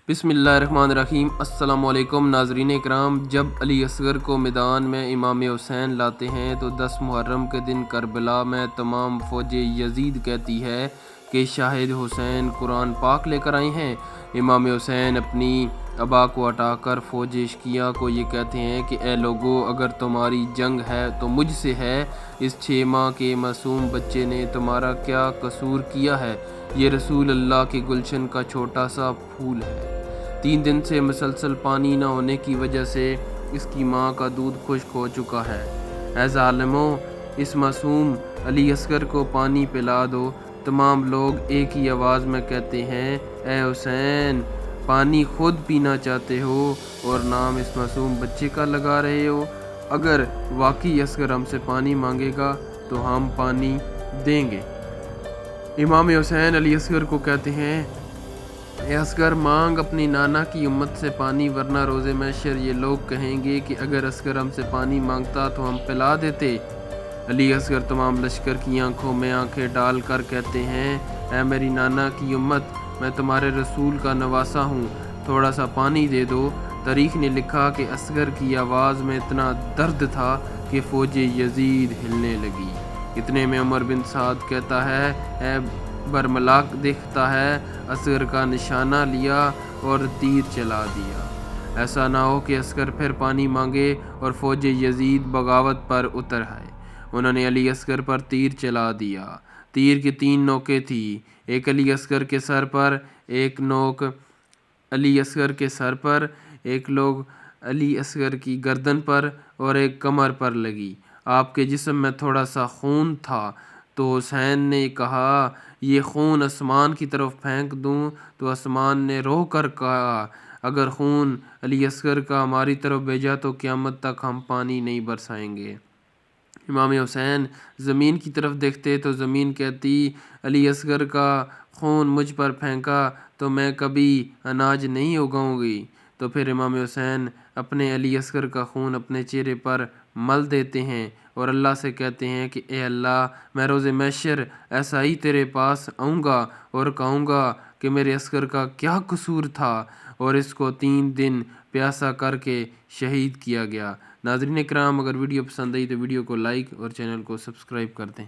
بسم اللہ الرحمن الرحیم۔ السلام علیکم ناظرین اکرام، جب علی اصغر کو میدان میں امام حسین لاتے ہیں تو 10 محرم کے دن کربلا میں تمام فوج یزید کہتی ہے کہ شاہد حسین قرآن پاک لے کر آئے ہیں۔ امام حسین اپنی ابا کو ہٹا کر فوج عشقیہ کو یہ کہتے ہیں کہ اے لوگو، اگر تمہاری جنگ ہے تو مجھ سے ہے، اس 6 ماہ کے معصوم بچے نے تمہارا کیا قصور کیا ہے؟ یہ رسول اللہ کے گلشن کا چھوٹا سا پھول ہے۔ 3 دن سے مسلسل پانی نہ ہونے کی وجہ سے اس کی ماں کا دودھ خشک ہو چکا ہے۔ اے ظالموں، اس معصوم علی اصغر کو پانی پلا دو۔ تمام لوگ ایک ہی آواز میں کہتے ہیں، اے حسین، پانی خود پینا چاہتے ہو اور نام اس معصوم بچے کا لگا رہے ہو؟ اگر واقعی اصغر ہم سے پانی مانگے گا تو ہم پانی دیں گے۔ امام حسین علی اصغر کو کہتے ہیں، اے اصغر، مانگ اپنی نانا کی امت سے پانی، ورنہ روز محشر یہ لوگ کہیں گے کہ اگر اصغر ہم سے پانی مانگتا تو ہم پلا دیتے۔ علی اصغر تمام لشکر کی آنکھوں میں آنکھیں ڈال کر کہتے ہیں، اے میری نانا کی امت، میں تمہارے رسول کا نواسا ہوں، تھوڑا سا پانی دے دو۔ تاریخ نے لکھا کہ اصغر کی آواز میں اتنا درد تھا کہ فوج یزید ہلنے لگی۔ اتنے میں عمر بن سعد کہتا ہے، اے برملاق دیکھتا ہے، اصغر کا نشانہ لیا اور تیر چلا دیا۔ ایسا نہ ہو کہ اصغر پھر پانی مانگے اور فوج یزید بغاوت پر اتر آئے۔ انہوں نے علی اصغر پر تیر چلا دیا۔ تیر کی 3 نوکیں تھیں، ایک علی اصغر کے سر پر، ایک نوک علی اصغر کے سر پر، ایک لوگ علی اصغر کی گردن پر اور ایک کمر پر لگی۔ آپ کے جسم میں تھوڑا سا خون تھا تو حسین نے کہا، یہ خون آسمان کی طرف پھینک دوں؟ تو آسمان نے رو کر کہا، اگر خون علی اصغر کا ہماری طرف بھیجا تو قیامت تک ہم پانی نہیں برسائیں گے۔ امام حسین زمین کی طرف دیکھتے تو زمین کہتی، علی اصغر کا خون مجھ پر پھینکا تو میں کبھی اناج نہیں اگاؤں گی۔ تو پھر امام حسین اپنے علی اصغر کا خون اپنے چہرے پر مل دیتے ہیں اور اللہ سے کہتے ہیں کہ اے اللہ، میں روز محشر ایسا ہی تیرے پاس آؤں گا اور کہوں گا کہ میرے اصغر کا کیا قصور تھا اور اس کو 3 دن پیاسا کر کے شہید کیا گیا۔ ناظرین اکرام، اگر ویڈیو پسند آئی تو ویڈیو کو لائک اور چینل کو سبسکرائب کر دیں۔